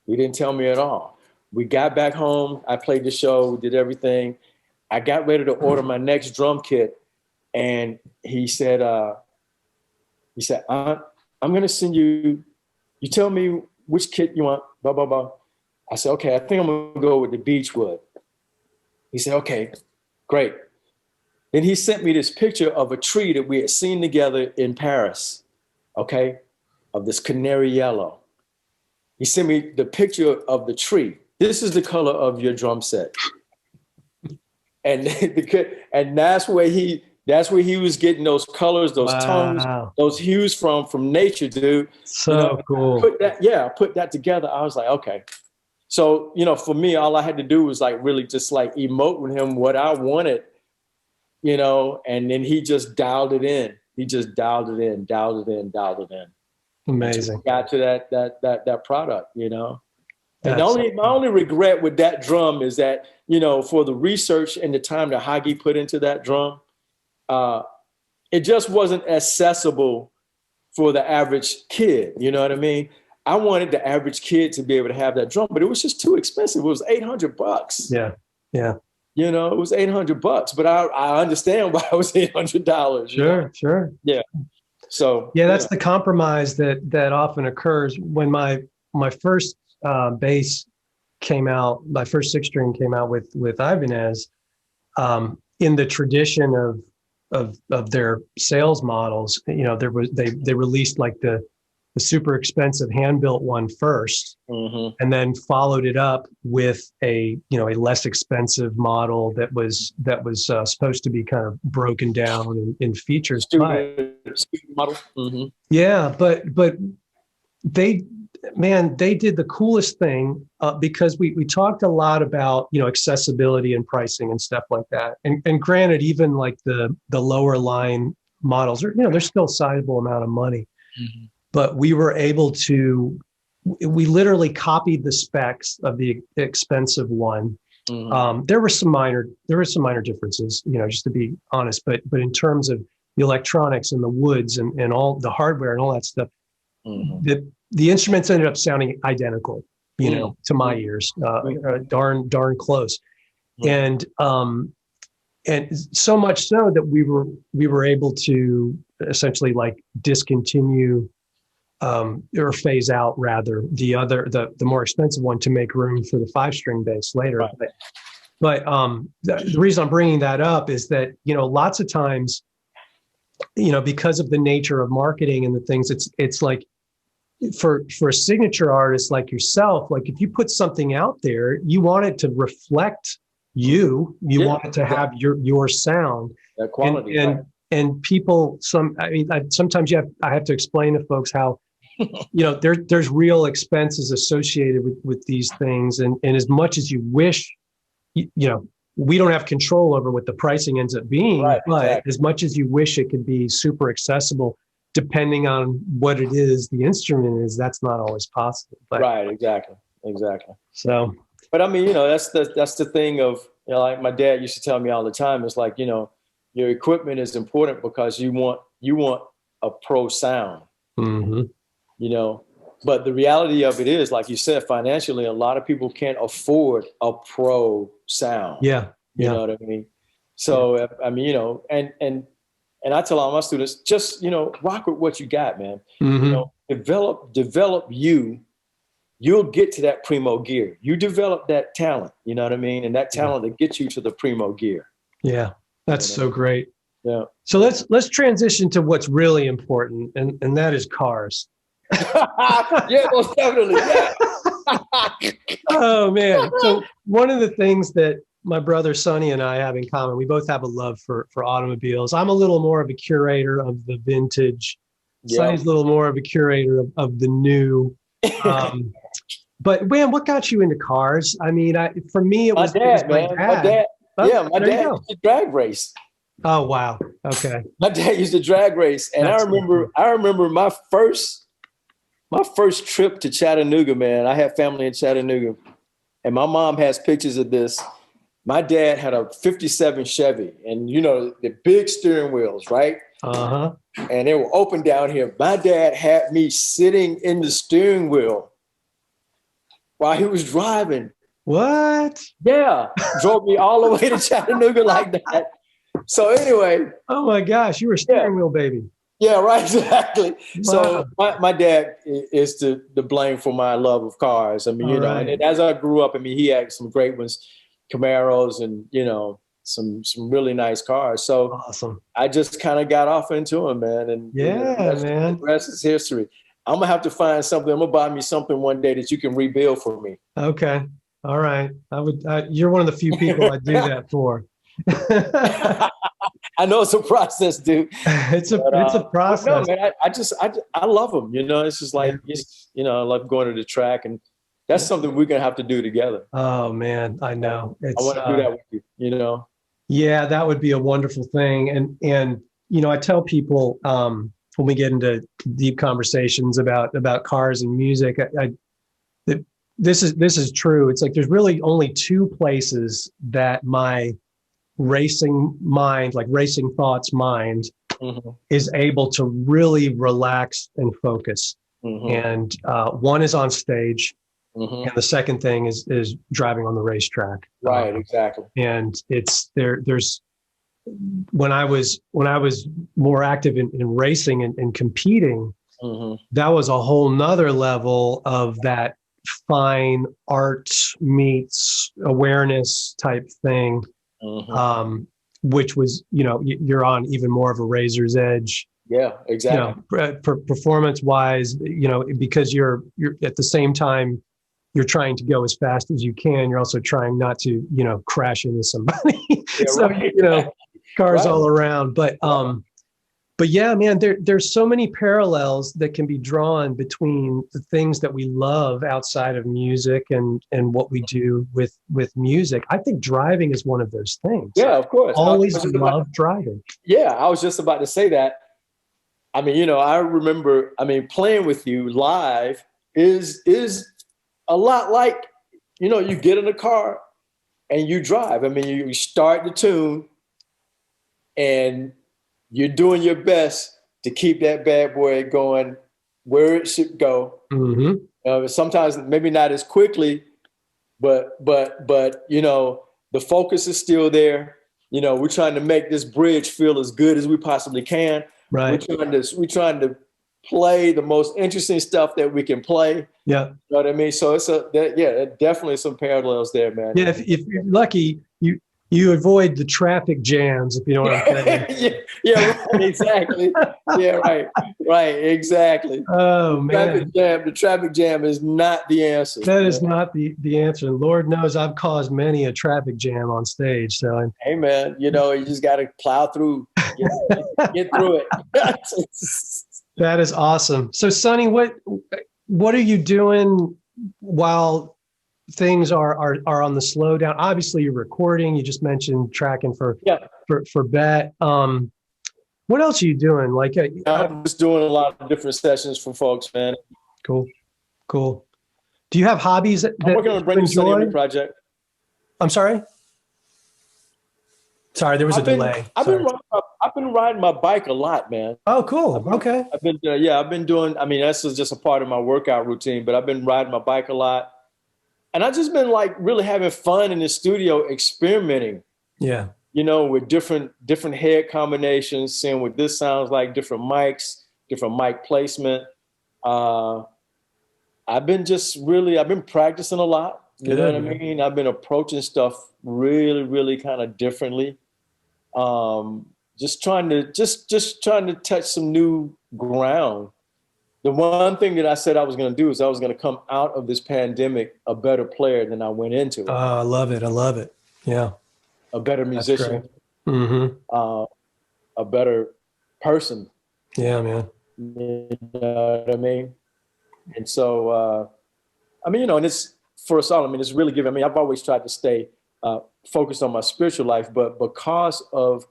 He didn't tell me at all. We got back home. I played the show, did everything. I got ready to order my next drum kit. And he said, I'm going to send you, you tell me which kit you want, blah, blah, blah. I said, okay, I think I'm going to go with the Beechwood. He said, okay, great. Then he sent me this picture of a tree that we had seen together in Paris, okay, of this canary yellow. He sent me the picture of the tree. This is the color of your drum set. And that's where he was getting those colors, those tones, those hues from nature, dude. So cool. Put that together. I was like, okay. So, for me, all I had to do was like really just like emote with him what I wanted, and then he just dialed it in. He just dialed it in. Amazing. Got to that product, And my only regret with that drum is that, for the research and the time that Hagi put into that drum, it just wasn't accessible for the average kid. You know what I mean? I wanted the average kid to be able to have that drum, but it was just too expensive. It was $800. Yeah. Yeah. It was $800, but I understand why it was $800. Sure. Yeah. So that's the compromise that often occurs when my first bass came out. My first 6-string came out with Ibanez. In the tradition of their sales models, they released like the super expensive hand-built one first, and then followed it up with a less expensive model that was supposed to be kind of broken down in features. Student model. Yeah, but they did the coolest thing because we talked a lot about accessibility and pricing and stuff like that. And granted, even like the lower line models are they're still a sizable amount of money. But we were able to, we literally copied the specs of the expensive one. There were some minor differences, just to be honest, but in terms of the electronics and the woods and all the hardware and all that stuff, the instruments ended up sounding identical, to my ears, darn close. And so much so that we were able to essentially like discontinue or phase out rather the more expensive one to make room for the 5-string bass later. Right. But the reason I'm bringing that up is that lots of times because of the nature of marketing and the things, it's like for a signature artist like yourself, like if you put something out there, you want it to reflect you want it to have your sound, that quality, and people sometimes I have to explain to folks how there's real expenses associated with these things, and as much as you wish we don't have control over what the pricing ends up being, but exactly. As much as you wish it could be super accessible, depending on what it is the instrument is, that's not always possible. But, right, exactly. So, but I mean, that's the thing of, like my dad used to tell me all the time, it's like, your equipment is important because you want a pro sound, but the reality of it is, like you said, financially, a lot of people can't afford a pro sound. Yeah. You know what I mean? So, I mean, and And I tell all my students, just, rock with what you got, man. Mm-hmm. Develop you. You'll get to that primo gear. You develop that talent, you know what I mean? And that talent that gets you to the primo gear. Yeah, that's so great. Yeah. So let's transition to what's really important, and that is cars. Yeah, most definitely. Yeah. Oh man. So one of the things that my brother Sonny and I have in common, we both have a love for automobiles. I'm a little more of a curator of the vintage. Sonny's a little more of a curator of the new. But man, what got you into cars? I mean, for me, it was my dad. Oh, My dad used to drag race. Oh wow. Okay. My dad used to drag race, and I remember my first trip to Chattanooga. Man, I had family in Chattanooga, and my mom has pictures of this. My dad had a '57 Chevy, and the big steering wheels, right? Uh-huh. And they were open down here. My dad had me sitting in the steering wheel while he was driving. What? Yeah, drove me all the way to Chattanooga like that. So anyway. Oh my gosh, you were a steering wheel baby. Yeah, right, exactly. Wow. So my dad is the blame for my love of cars. I mean, and as I grew up, I mean, he had some great ones, Camaros, and some really nice cars. So awesome. I just kind of got off into them, man. And man, the rest is history. I'm gonna have to find something. I'm gonna buy me something one day that you can rebuild for me. Okay, all right. You're one of the few people I do that for. I know it's a process, dude. It's a process. No, man, I love them. It's just like, I love going to the track, and that's something we're going to have to do together. Oh man, I know. I want to do that with you, Yeah, that would be a wonderful thing. And I tell people when we get into deep conversations about cars and music, this is true. It's like there's really only two places that my racing mind, like racing thoughts mind, is able to really relax and focus. And one is on stage, and the second thing is driving on the racetrack. Right, exactly. And it's there's when I was more active in racing and competing, that was a whole nother level of that fine art meets awareness type thing. Which was, you're on even more of a razor's edge. Yeah, exactly. Performance wise, because you're at the same time, you're trying to go as fast as you can. You're also trying not to, crash into somebody. Yeah, so, right. Cars all around. But yeah, man, there's so many parallels that can be drawn between the things that we love outside of music and what we do with music. I think driving is one of those things. Yeah, of course. Always love driving. Yeah, I was just about to say that. I mean, I remember, playing with you live is a lot like, you get in a car and you drive. I mean, you start the tune and you're doing your best to keep that bad boy going where it should go. Sometimes maybe not as quickly, but the focus is still there. We're trying to make this bridge feel as good as we possibly can. Right. We're trying to play the most interesting stuff that we can play. Yeah. You know what I mean? So definitely some parallels there, man. Yeah. If you're lucky, you avoid the traffic jams, if you know what I'm saying. Yeah, right, exactly. Yeah, right, exactly. Oh man, the traffic jam is not the answer. That is not the answer. And Lord knows I've caused many a traffic jam on stage. So, hey man, you just got to plow through, get through it. That is awesome. So, Sonny, what are you doing while things are on the slowdown? Obviously you're recording. You just mentioned tracking for Bet. What else are you doing? Like I'm just doing a lot of different sessions for folks, man. Cool. Do you have hobbies that I'm working on a brand new Sonny Emory project. I'm sorry there was a delay. I've been riding my bike a lot, man. Oh, cool. Okay. I've been doing, this is just a part of my workout routine, but I've been riding my bike a lot. And I've just been like really having fun in the studio, experimenting. Yeah. with different head combinations, seeing what this sounds like, different mics, different mic placement. I've been practicing a lot. You know Good, what I man. mean? I've been approaching stuff really, really kind of differently. Just trying to touch some new ground. The one thing that I said I was going to do is I was going to come out of this pandemic a better player than I went into it, I love it. I love it. Yeah, a better that's great. musician, Mm-hmm. uh, a better person. Yeah, man. You know what I mean? And so, and it's for us all. I mean, it's really given. I mean, I've always tried to stay focused on my spiritual life, but because of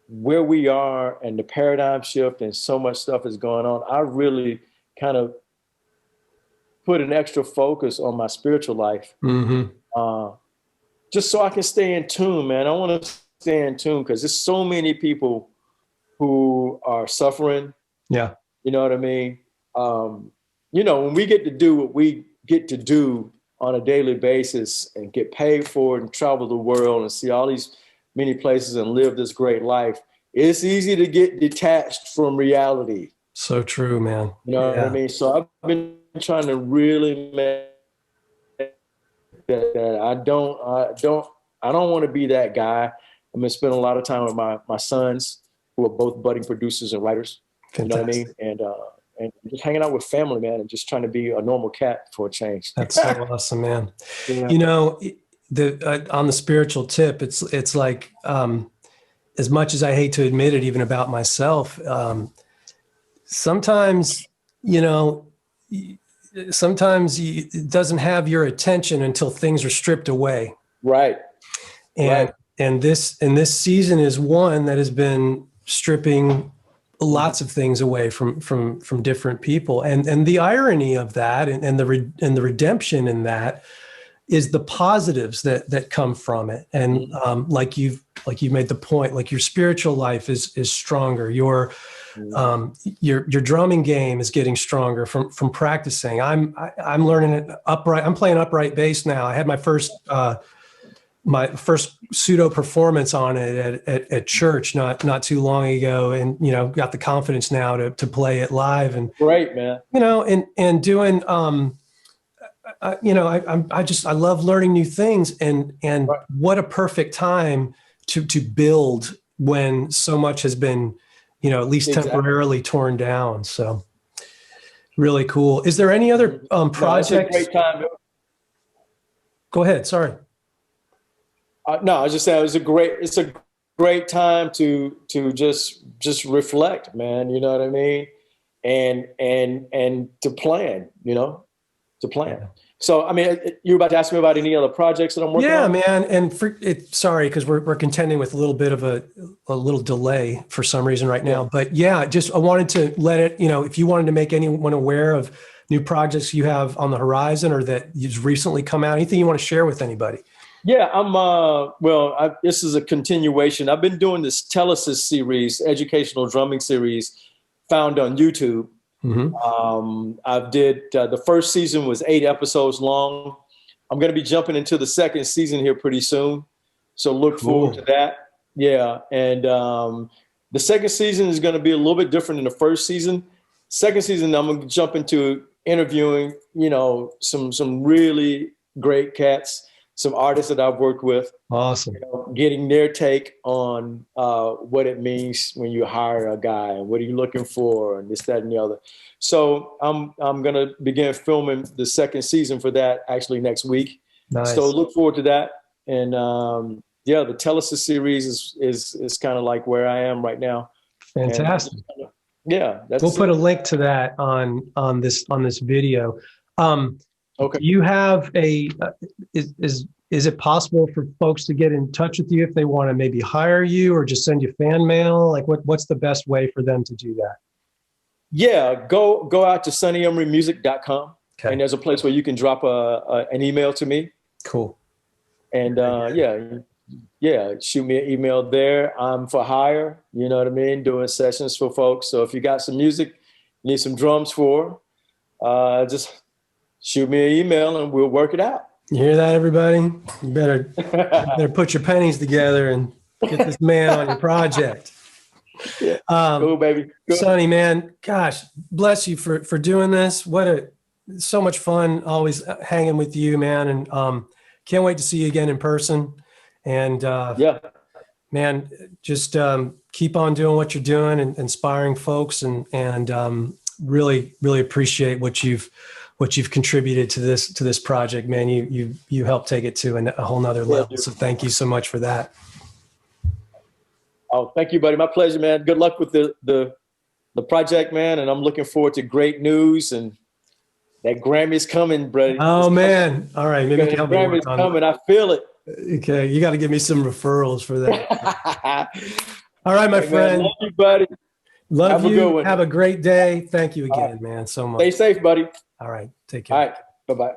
where we are and the paradigm shift and so much stuff is going on, I really kind of put an extra focus on my spiritual life, Mm-hmm. just so I can stay in tune, man. I want to stay in tune because there's so many people who are suffering. Yeah. You know what I mean? When we get to do what we get to do on a daily basis and get paid for it and travel the world and see all these many places and live this great life, it's easy to get detached from reality. So true, man. You know what I Yeah. mean? So I've been trying to really make that I don't want to be that guy. I'm gonna spend a lot of time with my sons, who are both budding producers and writers. You know what I mean? Fantastic. And just hanging out with family, man, and just trying to be a normal cat for a change. That's so awesome, man. Yeah. You know, on the spiritual tip, it's like, as much as I hate to admit it, even about myself, sometimes, you know, it doesn't have your attention until things are stripped away. Right. And Right. this season is one that has been stripping lots of things away from different people. And the irony of that and the redemption in that is the positives that come from it. And like you've made the point, like your spiritual life is stronger. Your drumming game is getting stronger from practicing. I'm learning it upright. I'm playing upright bass now. I had my first pseudo performance on it at church not too long ago, and got the confidence now to play it live. And Great, man. And doing I love learning new things, and Right. what a perfect time to build when so much has been at least Exactly. temporarily torn down. So really cool. Is there any other projects? No, it's a great time. Go ahead. Sorry. No, I was just saying it's a great time to just reflect, man. You know what I mean? And to plan, to plan. So, I mean, you were about to ask me about any other projects that I'm working on? Yeah, man. And sorry, because we're contending with a little bit of a little delay for some reason right now. Yeah. But yeah, I wanted to let it, if you wanted to make anyone aware of new projects you have on the horizon or that you've recently come out, anything you want to share with anybody. Yeah, this is a continuation. I've been doing this Telesis series, educational drumming series, found on YouTube. Mm-hmm. I did, the first season was 8 episodes long. I'm going to be jumping into the second season here pretty soon. So look forward to that. Yeah. And the second season is going to be a little bit different than the first season. Second season, I'm going to jump into interviewing, some really great cats, some artists that I've worked with. Awesome. Getting their take on what it means when you hire a guy and what are you looking for and this, that, and the other. So I'm going to begin filming the second season for that actually next week. Nice. So look forward to that. And the Telesis series is kind of like where I am right now. Fantastic. And, yeah. We'll put a link to that on this video. Okay. Do you have is it possible for folks to get in touch with you if they want to maybe hire you or just send you fan mail? Like what's the best way for them to do that? Yeah, go out to sonnyemorymusic.com. Okay. And there's a place where you can drop an email to me. Cool. And shoot me an email there. I'm for hire, you know what I mean? Doing sessions for folks. So if you got some music, need some drums for, just shoot me an email and we'll work it out. You hear that, everybody? You better put your pennies together and Get this man on your project. Yeah. Cool, baby. Cool. Sonny, man, gosh, bless you for doing this. So much fun always hanging with you, man. And can't wait to see you again in person. And yeah, man, just keep on doing what you're doing and inspiring folks, and really appreciate what you've contributed to this project, man. You helped take it to a whole nother level. So thank you so much for that. Oh, thank you, buddy. My pleasure, man. Good luck with the project, man. And I'm looking forward to great news, and that Grammy's coming, brother. Oh man. All right. Maybe the Grammy's coming. I feel it. Okay. You got to give me some referrals for that. All right, my friend. Man, love you, buddy. Love you. Have a great day. Thank you again, man, so much. Stay safe, buddy. All right. Take care. All right. Bye-bye.